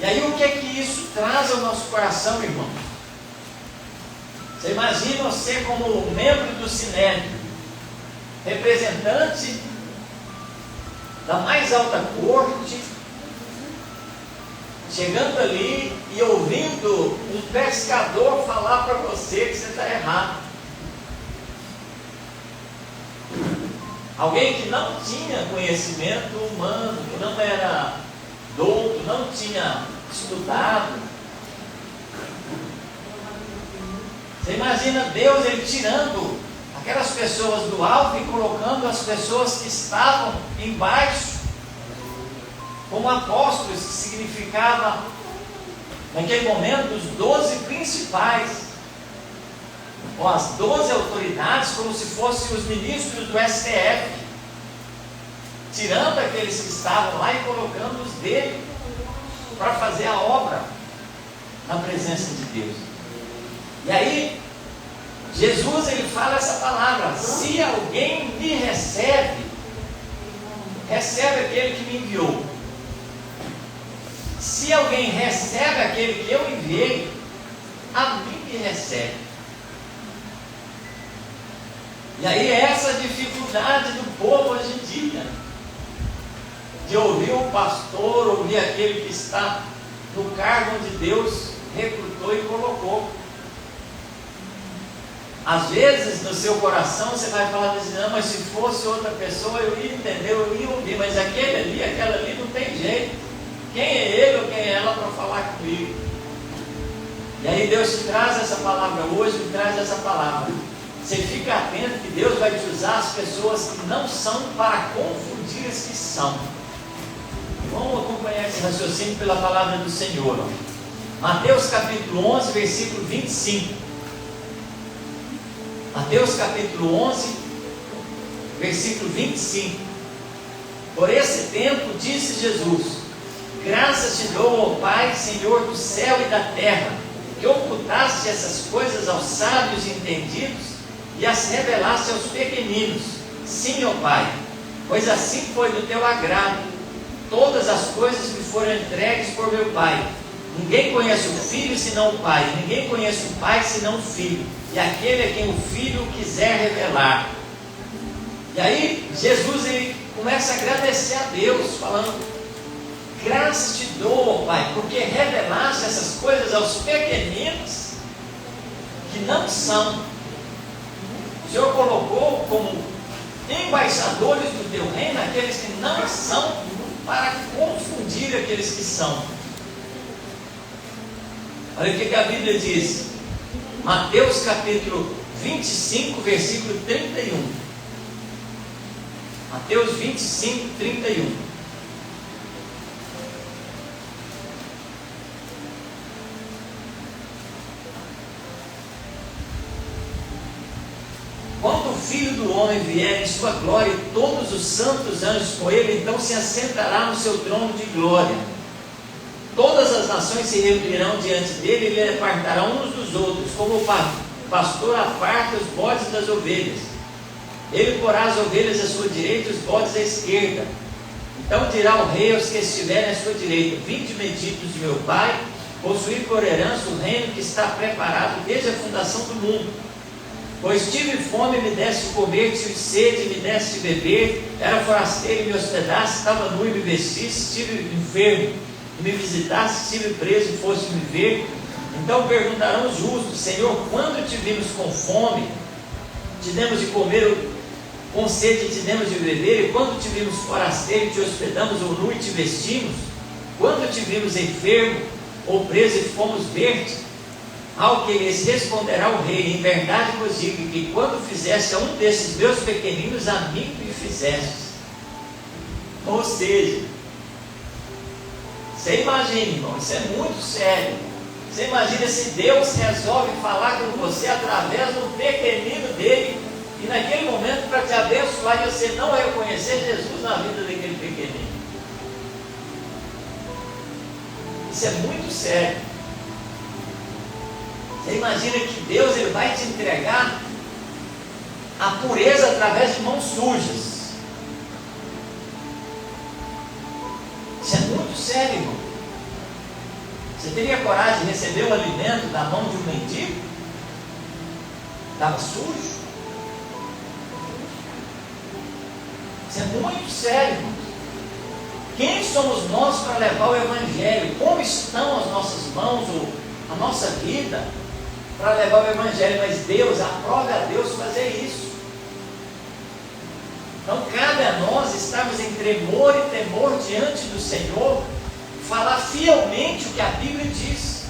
E aí o que é que isso traz ao nosso coração, irmão? Você imagina você como membro do Sinédrio, representante da mais alta corte, chegando ali e ouvindo um pescador falar para você que você está errado. Alguém que não tinha conhecimento humano, que não era douto, não tinha estudado. Você imagina Deus ele tirando aquelas pessoas do alto e colocando as pessoas que estavam embaixo como apóstolos, que significava naquele momento os 12 principais, ou as 12 autoridades, como se fossem os ministros do STF, tirando aqueles que estavam lá e colocando os dele para fazer a obra na presença de Deus. E aí Jesus ele fala essa palavra: se alguém me recebe, recebe aquele que me enviou. Se alguém recebe aquele que eu enviei, a mim me recebe. E aí essa a dificuldade do povo hoje em dia, de ouvir o pastor, ouvir aquele que está no cargo onde Deus recrutou e colocou. Às vezes no seu coração você vai falar assim: não, mas se fosse outra pessoa eu ia entender, eu ia ouvir, mas aquele ali, aquela ali não tem jeito. Quem é ele ou quem é ela para falar comigo? E aí Deus te traz essa palavra hoje, te traz essa palavra. Você fica atento que Deus vai te usar as pessoas que não são para confundir as que são. Vamos acompanhar esse raciocínio pela palavra do Senhor. Mateus capítulo 11, versículo 25. Mateus capítulo 11, versículo 25. Por esse tempo disse Jesus: graças te dou, ó Pai, Senhor do céu e da terra, que ocultaste essas coisas aos sábios e entendidos e as revelaste aos pequeninos. Sim, ó Pai, pois assim foi do teu agrado. Todas as coisas me foram entregues por meu Pai. Ninguém conhece o Filho senão o Pai, ninguém conhece o Pai senão o Filho, e aquele a quem o Filho quiser revelar. E aí Jesus ele começa a agradecer a Deus, falando: graças te dou, ó Pai, porque revelaste essas coisas aos pequeninos que não são. O Senhor colocou como embaixadores do teu reino aqueles que não são, para confundir aqueles que são. Olha o que a Bíblia diz, Mateus capítulo 25, versículo 31. Mateus 25, 31. Quando o Filho do Homem vier em sua glória e todos os santos anjos com ele, então se assentará no seu trono de glória. Todas as nações se reunirão diante dele e lhe apartarão uns dos outros, como o pastor aparta os bodes das ovelhas. Ele porá as ovelhas à sua direita e os bodes à esquerda. Então dirá o rei aos que estiverem à sua direita: vinde benditos de meu Pai, possuir por herança o reino que está preparado desde a fundação do mundo. Pois tive fome e me deste de comer, tive sede e me deste de beber, era forasteiro e me hospedaste, estava nu e me vestiste, estive enfermo e me visitaste, estive preso e foste me ver. Então perguntarão os justos: Senhor, quando te vimos com fome, te demos de comer, com sede te demos de beber, e quando te vimos forasteiro, te hospedamos, ou nu e te vestimos? Quando te vimos enfermo ou preso e fomos ver-te? Ao que lhes responderá o rei: em verdade vos digo que quando fizeste a um desses meus pequeninos, a mim me fizeste. Ou seja, você imagina, irmão, isso é muito sério. Você imagina se Deus resolve falar com você através do pequenino dele, e naquele momento para te abençoar, e você não reconhecer Jesus na vida daquele pequenino. Isso é muito sério. Você imagina que Deus ele vai te entregar a pureza através de mãos sujas. Isso é muito sério, irmão. Você teria coragem de receber um alimento da mão de um mendigo? Estava sujo? Isso é muito sério, irmãos. Quem somos nós para levar o Evangelho? Como estão as nossas mãos, ou a nossa vida, para levar o Evangelho? Mas Deus, aprove a Deus fazer isso. Então cabe a nós estarmos em tremor e temor diante do Senhor, falar fielmente o que a Bíblia diz.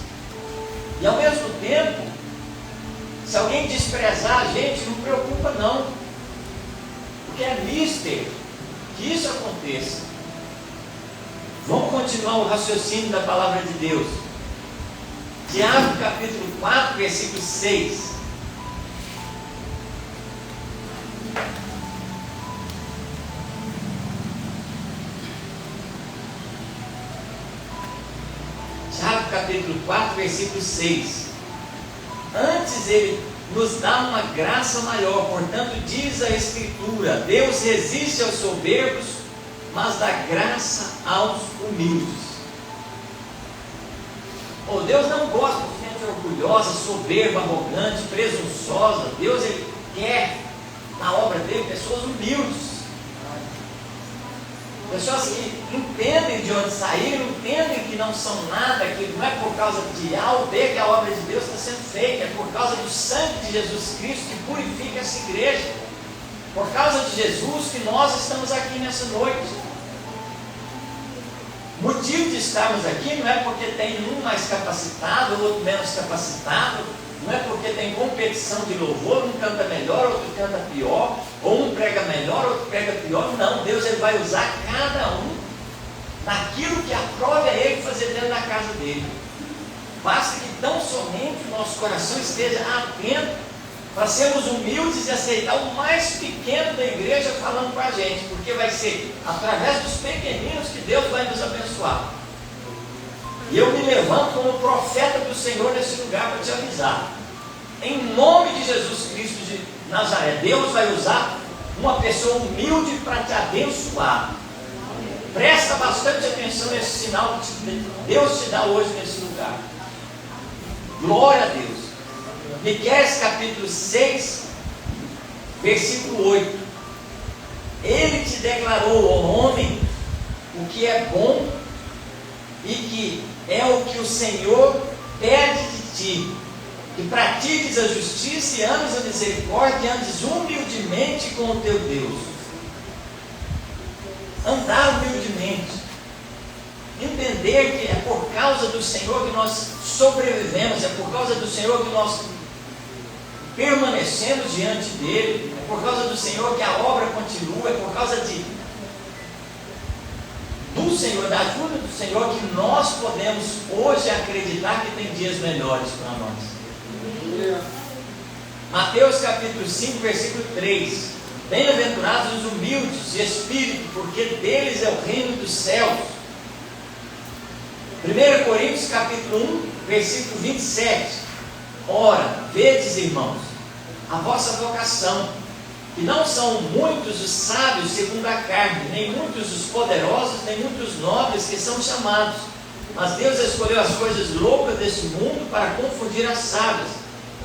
E ao mesmo tempo, se alguém desprezar a gente, não preocupa não, porque é mister que isso aconteça. Vamos continuar o raciocínio da palavra de Deus. Tiago capítulo 4, versículo 6. Tiago capítulo 4, versículo 6. Antes ele nos dá uma graça maior, portanto diz a Escritura: Deus resiste aos soberbos, mas dá graça aos humildes. Oh, Deus não gosta de gente orgulhosa, soberba, arrogante, presunçosa. Deus, Ele quer na obra dele pessoas humildes, pessoas que entendem de onde saíram, entendem que não são nada, que não é por causa de A ou B que a obra de Deus está sendo feita, é por causa do sangue de Jesus Cristo que purifica essa igreja. Por causa de Jesus que nós estamos aqui nessa noite. O motivo de estarmos aqui não é porque tem um mais capacitado, ou outro menos capacitado, não é porque tem competição de louvor, um canta melhor, outro canta pior, ou um prega melhor, outro prega pior. Não, Deus Ele vai usar cada um naquilo que aprove a Ele fazer dentro da casa dele. Basta que tão somente o nosso coração esteja atento para sermos humildes e aceitar o mais pequeno da igreja falando com a gente, porque vai ser através dos pequeninos que Deus vai nos abençoar. E eu me levanto como profeta do Senhor nesse lugar para te avisar. Em nome de Jesus Cristo de Nazaré, Deus vai usar uma pessoa humilde para te abençoar. Presta bastante atenção nesse sinal que Deus te dá hoje nesse lugar. Glória a Deus. Miqueias capítulo 6, versículo 8. Ele te declarou, ó homem, o que é bom e que é o que o Senhor pede de ti, que pratiques a justiça e ames a misericórdia e andes humildemente com o teu Deus. Andar humildemente, entender que é por causa do Senhor que nós sobrevivemos, é por causa do Senhor que nós permanecemos diante dele, é por causa do Senhor que a obra continua, é por causa do Senhor, da ajuda do Senhor, que nós podemos hoje acreditar que tem dias melhores para nós. Mateus capítulo 5, versículo 3. Bem-aventurados os humildes de espírito, porque deles é o reino dos céus. 1 Coríntios capítulo 1, versículo 27. Ora, vedes, irmãos, a vossa vocação, que não são muitos os sábios segundo a carne, nem muitos os poderosos, nem muitos nobres que são chamados, mas Deus escolheu as coisas loucas desse mundo para confundir as sábias.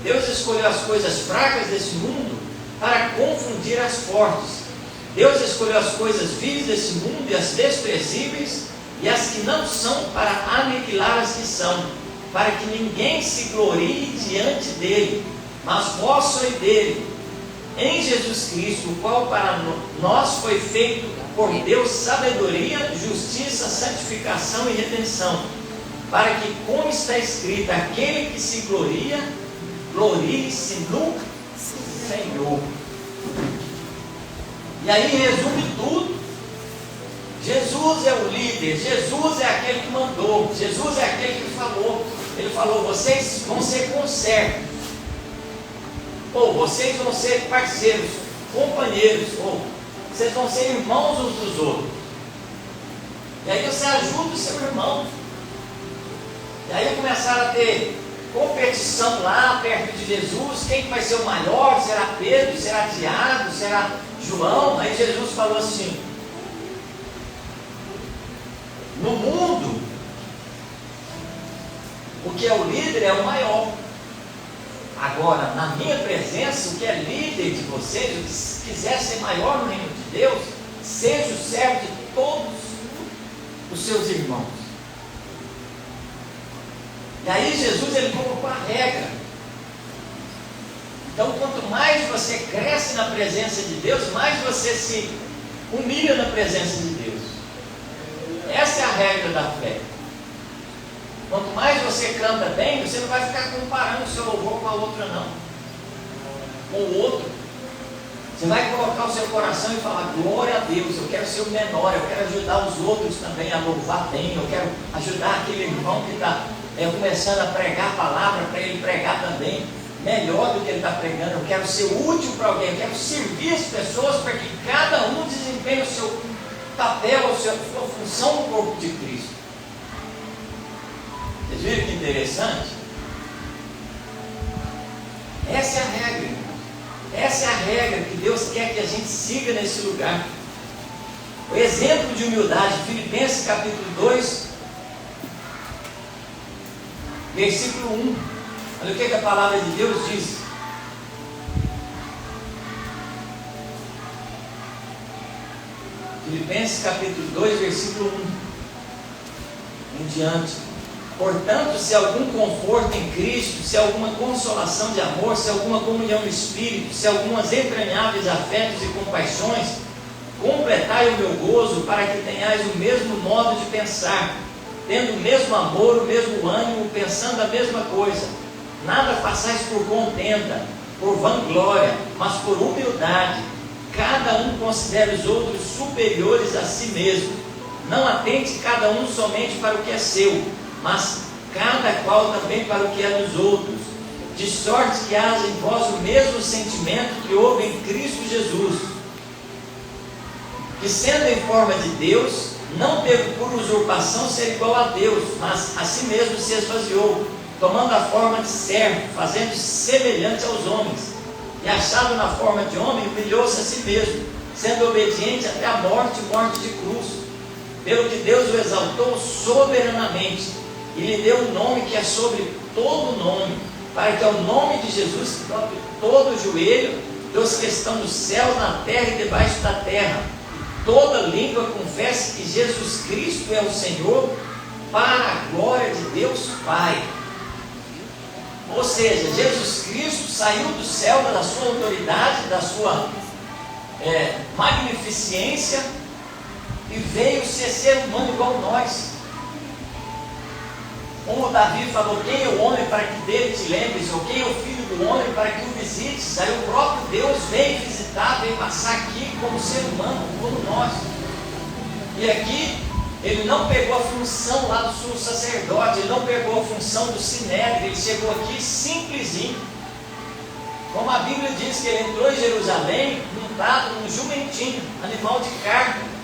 Deus escolheu as coisas fracas desse mundo para confundir as fortes. Deus escolheu as coisas vis desse mundo e as desprezíveis e as que não são para aniquilar as que são, para que ninguém se glorie diante dele, mas vós sois dele, em Jesus Cristo, o qual para nós foi feito por Deus sabedoria, justiça, santificação e redenção, para que, como está escrito, aquele que se gloria, glorie-se no Senhor. E aí resume tudo. Jesus é o líder, Jesus é aquele que mandou, Jesus é aquele que falou. Ele falou: vocês vão ser conservos, ou vocês vão ser parceiros, companheiros, ou vocês vão ser irmãos uns dos outros. E aí você ajuda o seu irmão. E aí começaram a ter competição lá perto de Jesus. Quem vai ser o maior? Será Pedro? Será Tiago? Será João? Aí Jesus falou assim: no mundo O que é o líder é o maior. Agora, na minha presença, o que é líder de vocês, o que quiser ser maior no reino de Deus, seja o servo de todos os seus irmãos. E aí Jesus, ele colocou a regra. Então, quanto mais você cresce na presença de Deus, mais você se humilha na presença de Deus. Essa é a regra da fé. Quanto mais você canta bem, você não vai ficar comparando o seu louvor com a outra, não. Com o outro. Você vai colocar o seu coração e falar: glória a Deus, eu quero ser o menor, eu quero ajudar os outros também a louvar bem, eu quero ajudar aquele irmão que está começando a pregar a palavra, para ele pregar também melhor do que ele está pregando. Eu quero ser útil para alguém, eu quero servir as pessoas para que cada um desempenhe o seu papel, a sua função no corpo de Cristo. Vocês viram que interessante? Essa é a regra, irmão. Essa é a regra que Deus quer que a gente siga nesse lugar. O exemplo de humildade, Filipenses capítulo 2, versículo 1. Olha o que a palavra de Deus diz. Filipenses capítulo 2, versículo 1 em diante. Portanto, se algum conforto em Cristo, se alguma consolação de amor, se alguma comunhão no Espírito, se algumas entranháveis afetos e compaixões, completai o meu gozo, para que tenhais o mesmo modo de pensar, tendo o mesmo amor, o mesmo ânimo, pensando a mesma coisa. Nada façais por contenda, por vanglória, mas por humildade. Cada um considere os outros superiores a si mesmo. Não atente cada um somente para o que é seu, mas cada qual também para o que é dos outros. De sorte que haja em vós o mesmo sentimento que houve em Cristo Jesus, que sendo em forma de Deus, não teve por usurpação ser igual a Deus, mas a si mesmo se esvaziou, tomando a forma de servo, fazendo-se semelhante aos homens, e achado na forma de homem, humilhou-se a si mesmo, sendo obediente até a morte, morte de cruz. Pelo que Deus o exaltou soberanamente, e lhe deu um nome que é sobre todo nome, para que ao nome de Jesus se dobre todo o joelho dos que estão no céu, na terra e debaixo da terra, e toda língua confesse que Jesus Cristo é o Senhor, para a glória de Deus Pai. Ou seja, Jesus Cristo saiu do céu, da sua autoridade, da sua magnificência, e veio ser humano igual nós. Como Davi falou: quem é o homem para que dele te lembres? Ou quem é o filho do homem para que o visites? Aí o próprio Deus veio visitar, veio passar aqui como ser humano, como nós. E aqui ele não pegou a função lá do sumo sacerdote, ele não pegou a função do sinédrio, ele chegou aqui simplesinho. Como a Bíblia diz que ele entrou em Jerusalém montado num jumentinho, animal de carne.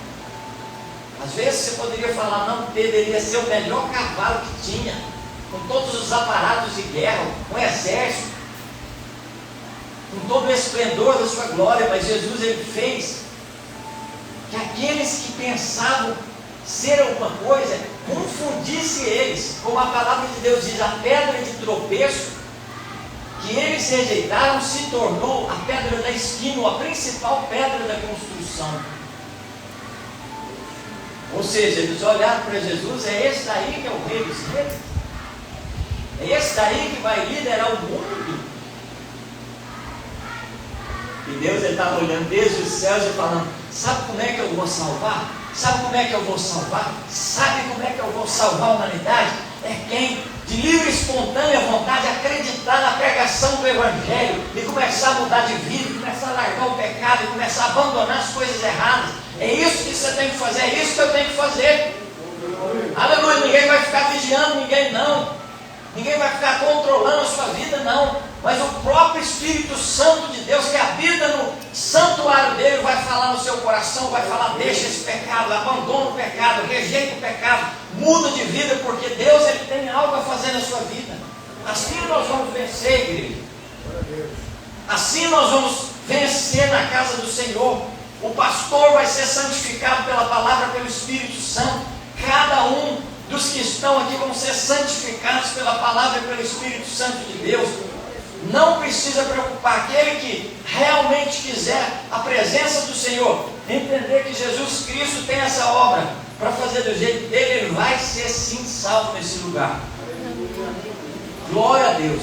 Às vezes você poderia falar: não, deveria ser o melhor cavalo que tinha, com todos os aparatos de guerra, com exército, com todo o esplendor da sua glória. Mas Jesus, ele fez que aqueles que pensavam ser alguma coisa, confundisse eles, como a palavra de Deus diz: a pedra de tropeço que eles rejeitaram se tornou a pedra da esquina, a principal pedra da construção. Ou seja, eles olharam para Jesus: é esse daí que é o rei dos reis, é esse daí que vai liderar o mundo. E Deus estava olhando desde os céus e falando: sabe como é que eu vou salvar? Sabe como é que eu vou salvar? Sabe como é que eu vou salvar a humanidade? É quem de livre e espontânea vontade acreditar na pregação do Evangelho e começar a mudar de vida, começar a largar o pecado e começar a abandonar as coisas erradas. É isso que você tem que fazer, é isso que eu tenho que fazer. Aleluia. Ninguém vai ficar vigiando ninguém, não. Ninguém vai ficar controlando a sua vida, não. Mas o próprio Espírito Santo de Deus, que habita no santuário dele, vai falar no seu coração, vai falar: deixa esse pecado, abandona o pecado, rejeita o pecado, muda de vida, porque Deus, ele tem algo a fazer na sua vida. Assim nós vamos vencer, igreja. Assim nós vamos vencer na casa do Senhor. O pastor vai ser santificado pela palavra, pelo Espírito Santo. Cada um dos que estão aqui vão ser santificados pela palavra e pelo Espírito Santo de Deus. Não precisa preocupar. Aquele que realmente quiser a presença do Senhor, entender que Jesus Cristo tem essa obra para fazer do jeito dele, ele vai ser sim salvo nesse lugar. Glória a Deus.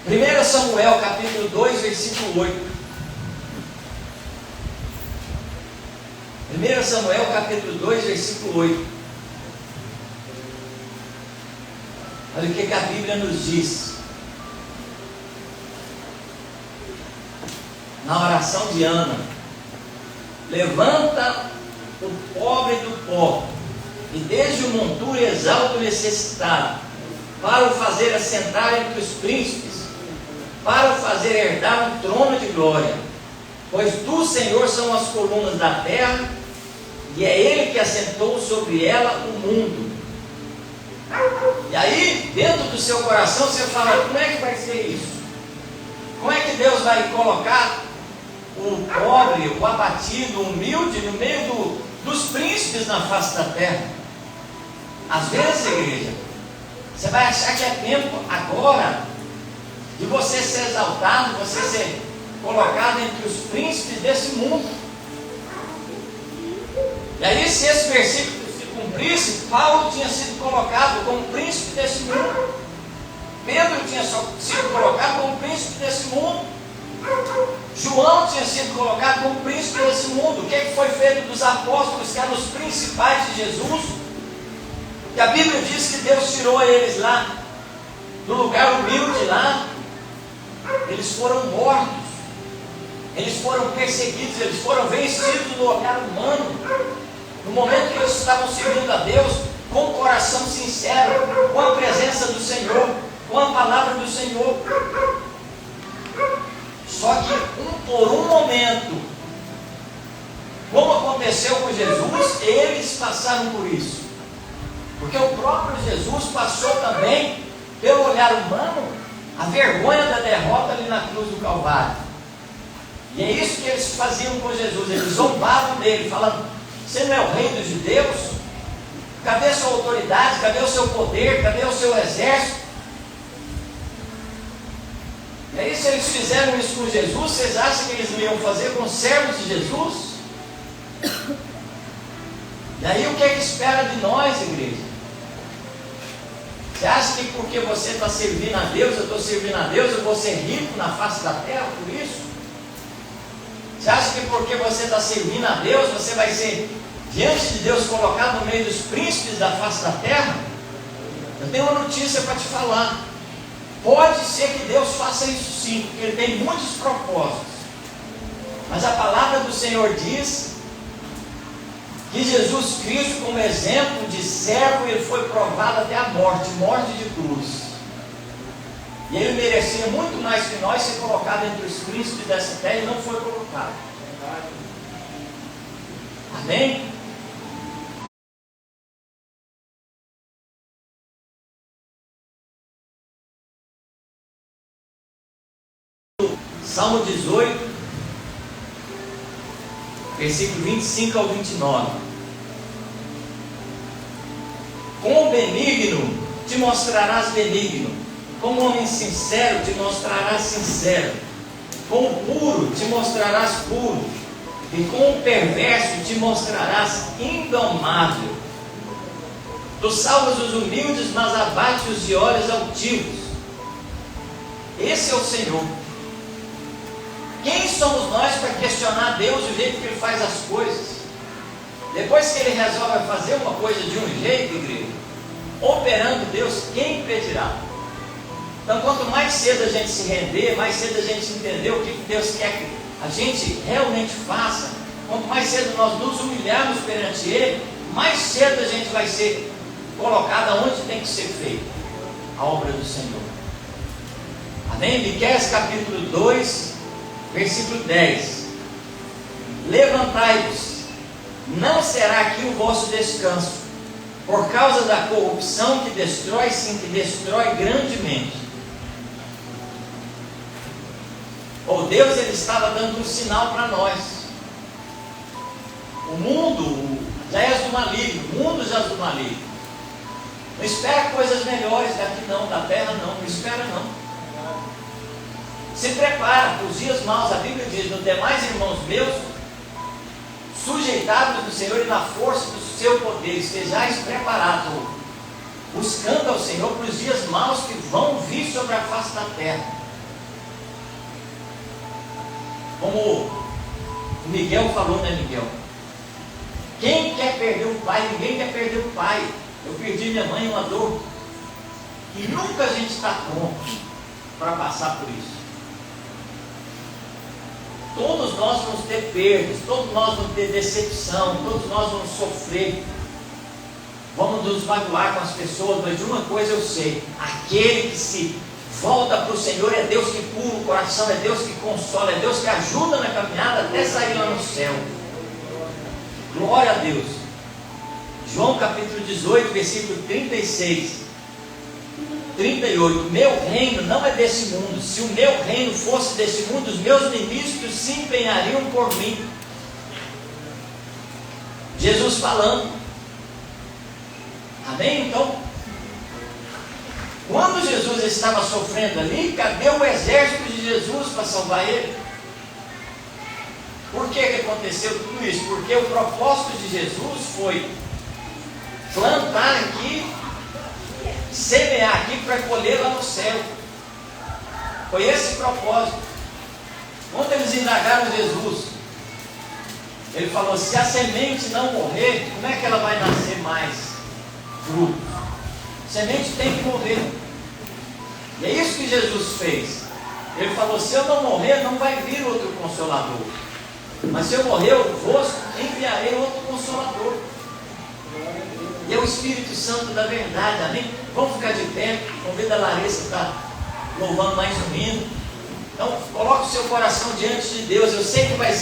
1 Samuel capítulo 2, versículo 8. 1 Samuel capítulo 2, versículo 8. Olha o que a Bíblia nos diz. Na oração de Ana: levanta o pobre do pó, e desde o monturo exalta o necessitado, para o fazer assentar entre os príncipes, para o fazer herdar um trono de glória. Pois tu, Senhor, são as colunas da terra, e é Ele que assentou sobre ela o mundo. E aí, dentro do seu coração, você fala: como é que vai ser isso? Como é que Deus vai colocar o pobre, o abatido, o humilde no meio dos príncipes na face da terra? Às vezes, igreja, você vai achar que é tempo agora de você ser exaltado, você ser colocado entre os príncipes desse mundo. E aí, se esse versículo se cumprisse, Paulo tinha sido colocado como príncipe desse mundo, Pedro tinha sido colocado como príncipe desse mundo, João tinha sido colocado como príncipe desse mundo. O que foi feito dos apóstolos, que eram os principais de Jesus? E a Bíblia diz que Deus tirou eles lá do lugar humilde lá. Eles foram mortos, eles foram perseguidos, eles foram vencidos no olhar humano. No momento que eles estavam servindo a Deus com o coração sincero, com a presença do Senhor, com a palavra do Senhor. Só que por um momento, como aconteceu com Jesus, eles passaram por isso. Porque o próprio Jesus passou também, pelo olhar humano, a vergonha da derrota ali na cruz do Calvário. E é isso que eles faziam com Jesus. Eles zombavam dele, falando: você não é o rei dos judeus? Cadê a sua autoridade? Cadê o seu poder? Cadê o seu exército? E aí, se eles fizeram isso com Jesus, vocês acham que eles não iam fazer com os servos de Jesus? E aí, o que é que espera de nós, igreja? Você acha que porque você está servindo a Deus, eu estou servindo a Deus, eu vou ser rico na face da terra por isso? Você acha que porque você está servindo a Deus, você vai ser, diante de Deus, colocado no meio dos príncipes da face da terra? Eu tenho uma notícia para te falar. Pode ser que Deus faça isso sim, porque Ele tem muitos propósitos. Mas a palavra do Senhor diz que Jesus Cristo, como exemplo de servo, Ele foi provado até a morte, morte de cruz. E Ele merecia muito mais que nós ser colocado entre os príncipes dessa terra, e não foi colocado. Amém? Salmo 18, versículo 25 ao 29. Como benigno te mostrarás benigno, como homem sincero te mostrarás sincero, como puro te mostrarás puro, e como perverso te mostrarás indomável. Tu salvas os humildes, mas abate os de olhos altivos. Esse é o Senhor. Quem somos nós para questionar Deus do jeito que Ele faz as coisas? Depois que Ele resolve fazer uma coisa de um jeito, igreja, operando Deus, quem impedirá? Então, quanto mais cedo a gente se render, mais cedo a gente entender o que Deus quer que a gente realmente faça, quanto mais cedo nós nos humilharmos perante Ele, mais cedo a gente vai ser colocado onde tem que ser feito a obra do Senhor. Amém? Miqueias capítulo 2, versículo 10. Levantai-vos, não será aqui o vosso descanso, por causa da corrupção que destrói, sim, que destrói grandemente. Oh, Deus, Ele estava dando um sinal para nós. O mundo, Já és do maligno, o mundo já é do maligno. Não espera coisas melhores daqui não, da terra não espera não. Se prepara para os dias maus. A Bíblia diz: nos demais, irmãos meus, sujeitados do Senhor e na força do seu poder, estejais preparados, buscando ao Senhor para os dias maus que vão vir sobre a face da terra. Como o Miguel falou, né, Miguel? Quem quer perder o pai? Ninguém quer perder o pai. Eu perdi minha mãe, uma dor. E nunca a gente está pronto para passar por isso. Todos nós vamos ter perdas, todos nós vamos ter decepção, todos nós vamos sofrer. Vamos nos magoar com as pessoas, mas de uma coisa eu sei: aquele que se volta para o Senhor é Deus que cura o coração, é Deus que consola, é Deus que ajuda na caminhada até sair lá no céu. Glória a Deus. João capítulo 18, versículo 36, 38. Meu reino não é desse mundo. Se o meu reino fosse desse mundo, os meus ministros se empenhariam por mim. Jesus falando. Amém? Então, quando Jesus estava sofrendo ali, cadê o exército de Jesus para salvar ele? Por que aconteceu tudo isso? Porque o propósito de Jesus foi plantar aqui, semear aqui para colher lá no céu. Foi esse o propósito. Quando eles indagaram Jesus, ele falou: se a semente não morrer, como é que ela vai nascer mais fruto? A semente tem que morrer. E é isso que Jesus fez. Ele falou: se eu não morrer, não vai vir outro consolador. Mas se eu morrer, eu vos enviarei outro consolador. E é o Espírito Santo da verdade, amém? Vamos ficar de pé. Convida a Larissa para louvando mais um hino. Então, coloque o seu coração diante de Deus. Eu sei que vai ser